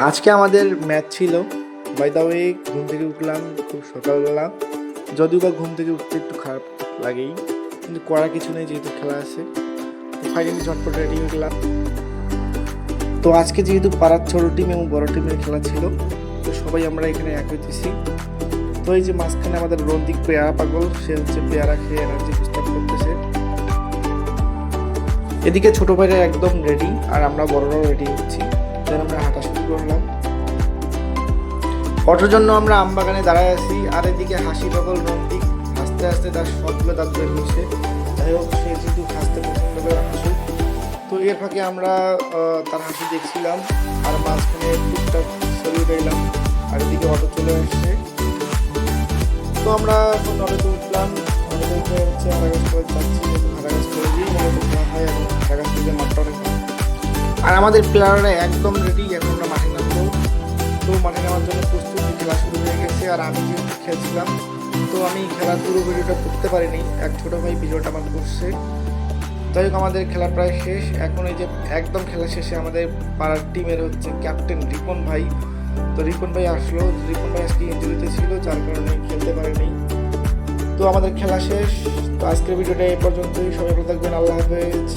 আজকে আমাদের ম্যাচ ছিল। বাই দ্য ওয়ে, ঘুম থেকে উঠলাম খুব সকালবেলা, যদিও বা ঘুম থেকে উঠতে একটু খারাপ লাগেই, কিন্তু করার কিছু নেই যেহেতু খেলা আছে। ফাইনালি ঝটপট রেডি হয়ে গেলাম। তো আজকে যেহেতু পাড়ার ছোট টিম এবং বড় টিমের খেলা ছিল, তো সবাই আমরা এখানে এক হইতেছি। তো এই যে মাঝখানে আমাদের রন্দিক পেয়ারা পাগল, সে হচ্ছে পেয়ারা খেয়ে এনার্জি বুস্ট আপ করতেছে। এদিকে ছোট ভাইরা একদম রেডি, আর আমরা বড়রাও রেডি হচ্ছি। দেন আমরা হাঁটা শুরু করলাম। অটোর জন্য আমরা আমবাগানে দাঁড়ায় আছি, আর এদিকে হাসি পাগল রন্দিক হাসতে হাসতে তার সবগুলো দাঁত বের হয়েছে। যাই হোক, সে যেহেতু হাসতে পছন্দ করে হাসুক। তো এর ফাঁকে আমরা তার হাসি দেখছিলাম, আর মাঝখানে টুকটাক ছবি রইলাম। আর এদিকে অটো চলে আসছে। তো আমরা এখন অটোতে উঠলাম। অটোতে উঠে হচ্ছে হারাগাছ করে যাচ্ছি, হারাগাছ করে দিয়ে মূলত খাওয়া হয়, এবং হারাগাছ থেকে মাঠটা অনেক। আর আমাদের প্লেয়াররা একদম রেডি, এখন আমরা মাঠে নামবো। তো মাঠে নামার জন্য প্রস্তুতি, খেলা শুরু হয়ে গেছে। আর আমি যেহেতু খেলছিলাম, তো আমি খেলার পুরো ভিডিওটা করতে পারিনি, এক ছোটো ভাই ভিডিওটা আমার করছে। যাই হোক, আমাদের খেলা প্রায় শেষ। এখন এই যে একদম খেলা শেষে আমাদের পাড়ার টিমের হচ্ছে ক্যাপ্টেন রিপন ভাই। তো রিপন ভাই আসলো। রিপন ভাই আজকে ইনজুরিতে ছিল, যার কারণে খেলতে পারেনি। তো আমাদের খেলা শেষ। তো আজকের ভিডিওটা এই পর্যন্তই। সবাই ভালো থাকবেন। আল্লাহ হাফেজ।